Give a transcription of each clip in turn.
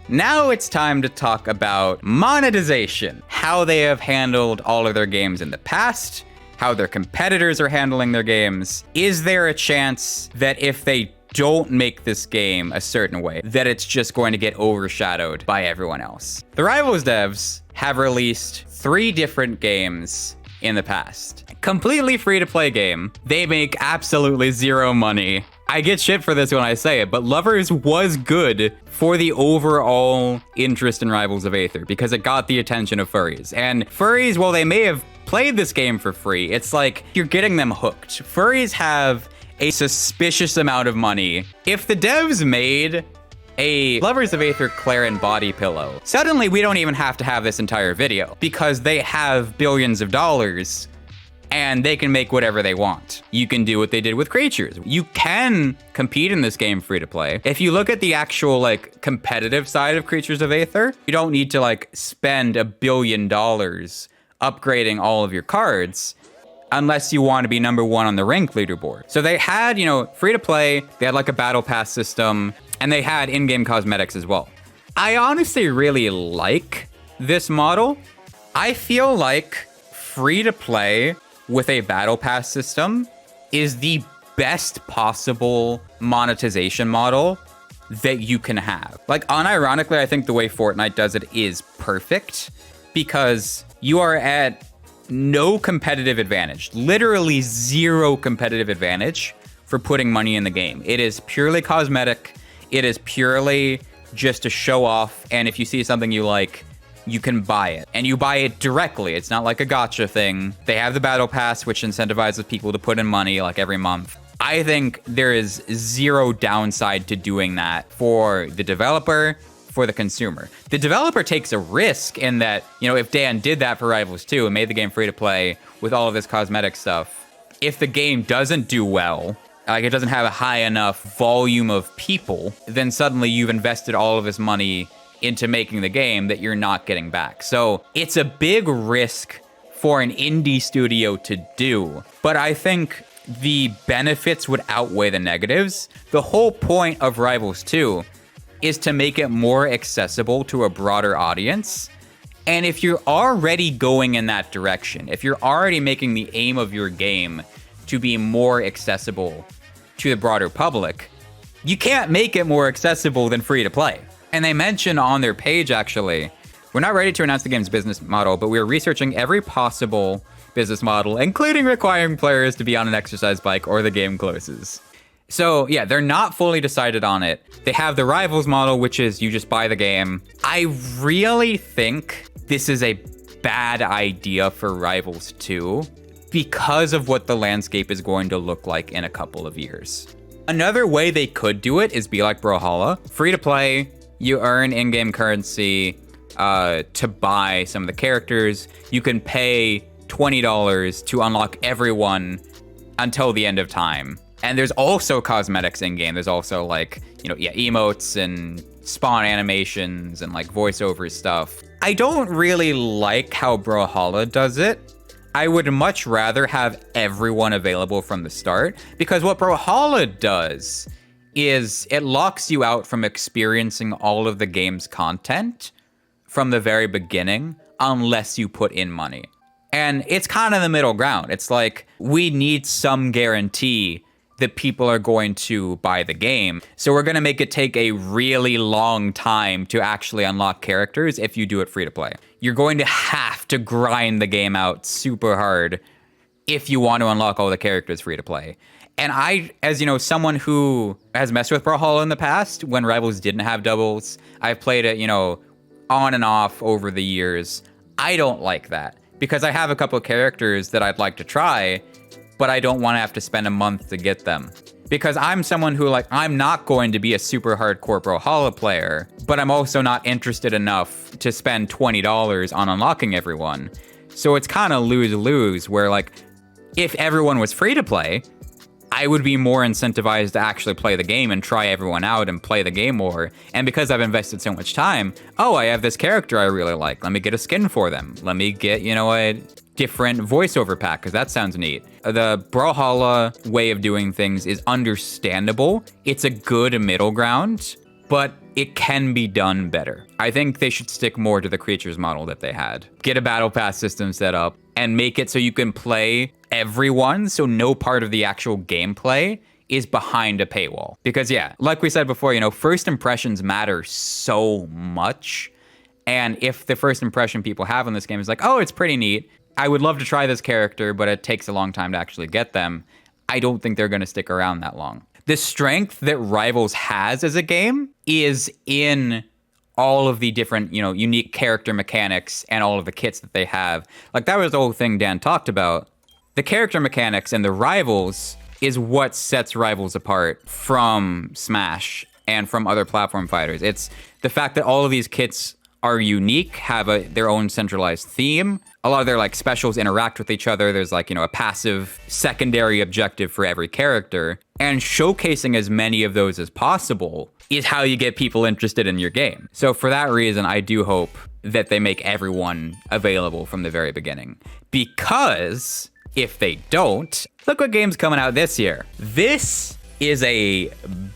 Now it's time to talk about monetization, how they have handled all of their games in the past, how their competitors are handling their games. Is there a chance that if they don't make this game a certain way, that it's just going to get overshadowed by everyone else? The Rivals devs have released 3 different games in the past. Completely free-to-play game. They make absolutely 0 money. I get shit for this when I say it, but Lovers was good for the overall interest in Rivals of Aether because it got the attention of furries. And furries, while they may have played this game for free, it's like you're getting them hooked. Furries have a suspicious amount of money. If the devs made a Lovers of Aether Claren body pillow, suddenly we don't even have to have this entire video because they have billions of dollars and they can make whatever they want. You can do what they did with creatures. You can compete in this game free to play. If you look at the actual like competitive side of Creatures of Aether, you don't need to like spend $1 billion upgrading all of your cards unless you want to be number 1 on the rank leaderboard. So they had, free to play, they had like a battle pass system, and they had in-game cosmetics as well. I honestly really like this model. I feel like free to play with a battle pass system is the best possible monetization model that you can have. Like, unironically, I think the way Fortnite does it is perfect because you are at no competitive advantage, literally 0 competitive advantage for putting money in the game. It is purely cosmetic. It is purely just to show off. And if you see something you like, you can buy it, and you buy it directly. It's not like a gacha thing. They have the battle pass, which incentivizes people to put in money like every month. I think there is 0 downside to doing that for the developer, for the consumer. The developer takes a risk in that, if Dan did that for Rivals 2 and made the game free to play with all of this cosmetic stuff, if the game doesn't do well, like it doesn't have a high enough volume of people, then suddenly you've invested all of this money into making the game that you're not getting back. So it's a big risk for an indie studio to do, but I think the benefits would outweigh the negatives. The whole point of Rivals 2 is to make it more accessible to a broader audience. And if you're already going in that direction, if you're already making the aim of your game to be more accessible to the broader public, you can't make it more accessible than free to play. And they mention on their page, actually, we're not ready to announce the game's business model, but we're researching every possible business model, including requiring players to be on an exercise bike or the game closes. So yeah, they're not fully decided on it. They have the Rivals model, which is you just buy the game. I really think this is a bad idea for Rivals 2 because of what the landscape is going to look like in a couple of years. Another way they could do it is be like Brawlhalla. Free to play, you earn in-game currency to buy some of the characters. You can pay $20 to unlock everyone until the end of time. And there's also cosmetics in-game. There's also emotes and spawn animations and like voiceover stuff. I don't really like how Brawlhalla does it. I would much rather have everyone available from the start, because what Brawlhalla does is it locks you out from experiencing all of the game's content from the very beginning unless you put in money. And it's kind of the middle ground. It's like, we need some guarantee that people are going to buy the game. So we're going to make it take a really long time to actually unlock characters if you do it free to play. You're going to have to grind the game out super hard if you want to unlock all the characters free to play. And I, as someone who has messed with Brawlhalla in the past, when Rivals didn't have doubles, I've played it, on and off over the years. I don't like that because I have a couple of characters that I'd like to try, but I don't want to have to spend a month to get them. Because I'm someone who, I'm not going to be a super hardcore Brawlhalla player, but I'm also not interested enough to spend $20 on unlocking everyone. So it's kind of lose-lose, where, if everyone was free to play, I would be more incentivized to actually play the game and try everyone out and play the game more. And because I've invested so much time, I have this character I really like. Let me get a skin for them. Let me get, a different voiceover pack, because that sounds neat. The Brawlhalla way of doing things is understandable. It's a good middle ground, but it can be done better. I think they should stick more to the creatures model that they had. Get a battle pass system set up and make it so you can play everyone, so no part of the actual gameplay is behind a paywall. Because yeah, like we said before, first impressions matter so much. And if the first impression people have on this game is like, oh, it's pretty neat, I would love to try this character, but it takes a long time to actually get them, I don't think they're going to stick around that long. The strength that Rivals has as a game is in all of the different, unique character mechanics and all of the kits that they have. Like, that was the whole thing Dan talked about. The character mechanics and the Rivals is what sets Rivals apart from Smash and from other platform fighters. It's the fact that all of these kits are unique, have their own centralized theme. A lot of their specials interact with each other. There's a passive secondary objective for every character. And showcasing as many of those as possible is how you get people interested in your game. So for that reason, I do hope that they make everyone available from the very beginning. Because if they don't, look what game's coming out this year. This is a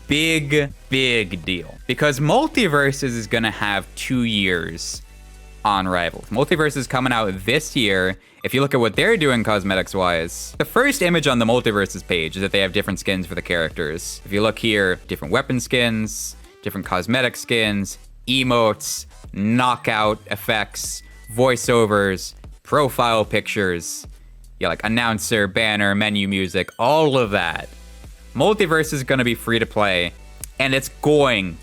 big, big deal because Multiversus is going to have 2 years on Rivals. Multiversus is coming out this year. If you look at what they're doing cosmetics-wise, the first image on the Multiversus page is that they have different skins for the characters. If you look here, different weapon skins, different cosmetic skins, emotes, knockout effects, voiceovers, profile pictures, announcer, banner, menu music, all of that. Multiverse is going to be free to play, and it's going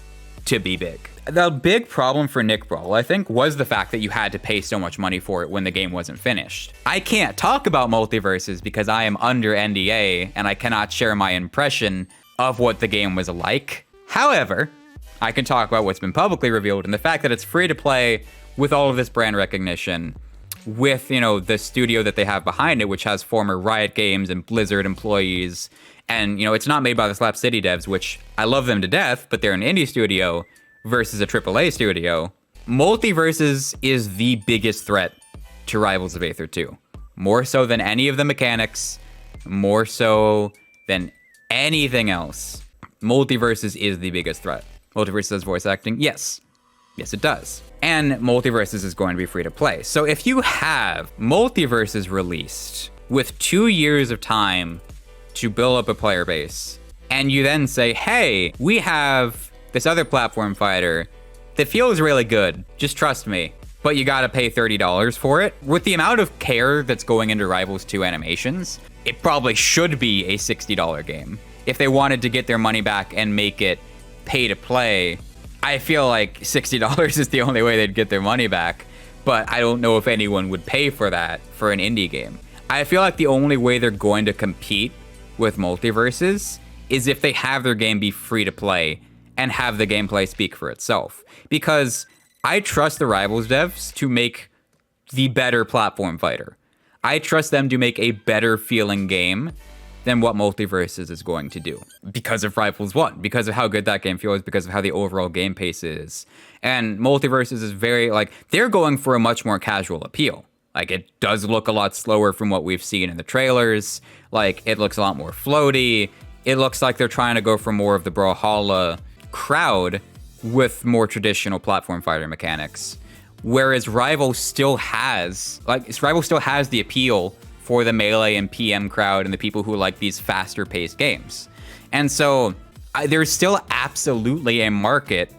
to be big. The big problem for Nick Brawl, I think, was the fact that you had to pay so much money for it when the game wasn't finished. I can't talk about Multiverses because I am under NDA, and I cannot share my impression of what the game was like. However, I can talk about what's been publicly revealed, and the fact that it's free to play with all of this brand recognition, with, the studio that they have behind it, which has former Riot Games and Blizzard employees. And, it's not made by the Slap City devs, which I love them to death, but they're an indie studio versus a AAA studio. Multiversus is the biggest threat to Rivals of Aether 2. More so than any of the mechanics, more so than anything else. Multiversus is the biggest threat. Multiversus has voice acting? Yes. Yes, it does. And Multiversus is going to be free to play. So if you have Multiversus released with 2 years of time to build up a player base, and you then say, hey, we have this other platform fighter that feels really good, just trust me, but you gotta pay $30 for it. With the amount of care that's going into Rivals 2 animations, it probably should be a $60 game. If they wanted to get their money back and make it pay to play, I feel like $60 is the only way they'd get their money back, but I don't know if anyone would pay for that for an indie game. I feel like the only way they're going to compete with Multiverses is if they have their game be free to play and have the gameplay speak for itself. Because I trust the Rivals devs to make the better platform fighter. I trust them to make a better feeling game than what Multiversus is going to do. Because of Rivals 1, because of how good that game feels, because of how the overall game pace is. And Multiversus is very, they're going for a much more casual appeal. It does look a lot slower from what we've seen in the trailers. It looks a lot more floaty. It looks like they're trying to go for more of the Brawlhalla crowd with more traditional platform fighter mechanics. Whereas Rival still has the appeal for the Melee and PM crowd and the people who like these faster paced games. And so there's still absolutely a market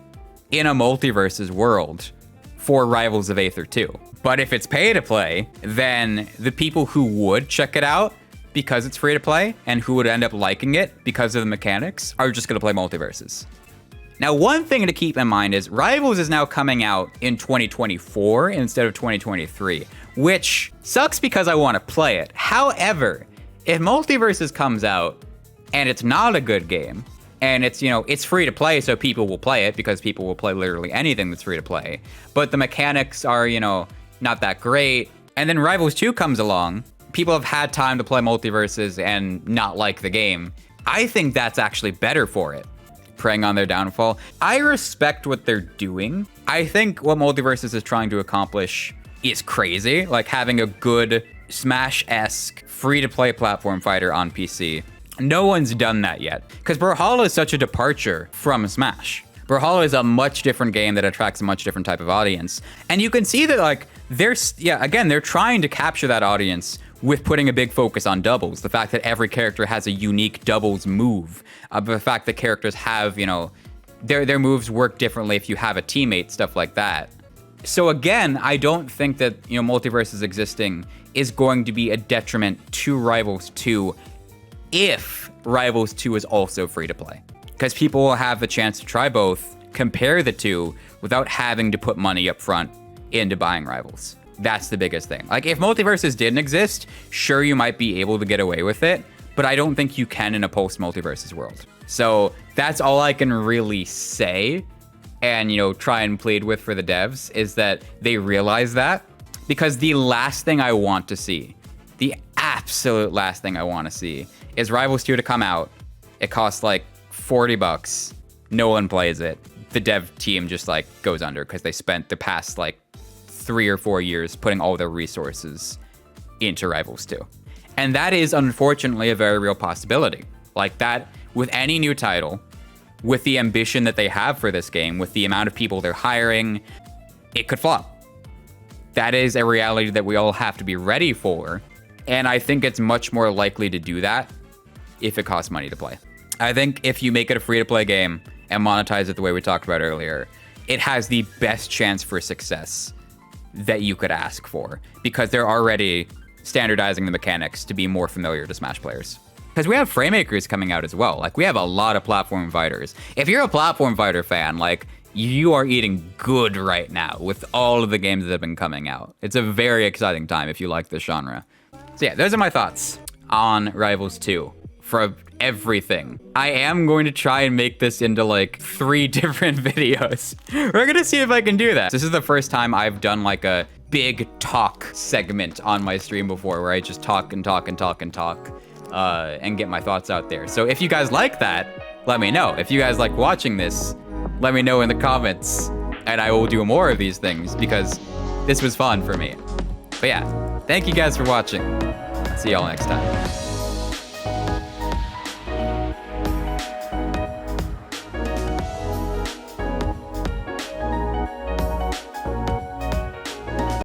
in a Multiversus world for Rivals of Aether 2. But if it's pay to play, then the people who would check it out because it's free to play and who would end up liking it because of the mechanics are just going to play Multiversus. Now, one thing to keep in mind is Rivals is now coming out in 2024 instead of 2023, which sucks because I want to play it. However, if Multiversus comes out and it's not a good game, and it's, it's free to play, so people will play it because people will play literally anything that's free to play, but the mechanics are, not that great, and then Rivals 2 comes along, people have had time to play Multiversus and not like the game, I think that's actually better for it. Preying on their downfall. I respect what they're doing. I think what Multiversus is trying to accomplish is crazy, having a good Smash-esque free-to-play platform fighter on PC. No one's done that yet, because Brawlhalla is such a departure from Smash. Brawlhalla is a much different game that attracts a much different type of audience. And you can see that, like, they're trying to capture that audience with putting a big focus on doubles. The fact that every character has a unique doubles move. The fact that characters have, you know, their moves work differently if you have a teammate, stuff like that. So again, I don't think that, you know, Multiversus existing is going to be a detriment to Rivals 2 if Rivals 2 is also free to play. Because people will have the chance to try both, compare the two, without having to put money up front into buying Rivals. That's the biggest thing. Like, if Multiversus didn't exist, sure, you might be able to get away with it, but I don't think you can in a post-Multiversus world. So that's all I can really say, and, you know, try and plead with for the devs, is that they realize that. Because the last thing I want to see, the absolute last thing I want to see, is Rivals 2 to come out. It costs like $40. No one plays it. The dev team just like goes under because they spent the past like 3 or 4 years putting all their resources into Rivals 2. And that is unfortunately a very real possibility. Like that, with any new title, with the ambition that they have for this game, with the amount of people they're hiring, it could flop. That is a reality that we all have to be ready for. And I think it's much more likely to do that if it costs money to play. I think if you make it a free-to-play game and monetize it the way we talked about earlier, it has the best chance for success that you could ask for, because they're already standardizing the mechanics to be more familiar to Smash players. Because we have Framemakers coming out as well. Like, we have a lot of platform fighters. If you're a platform fighter fan, like, you are eating good right now with all of the games that have been coming out. It's a very exciting time if you like this genre. So yeah, those are my thoughts on Rivals 2 for everything. I am going to try and make this into like 3 different videos. We're gonna see if I can do that. This is the first time I've done like a big talk segment on my stream before, where I just talk and talk and talk and talk and get my thoughts out there. So if you guys like that, let me know. If you guys like watching this, let me know in the comments, and I will do more of these things because this was fun for me. But yeah, thank you guys for watching. See y'all next time.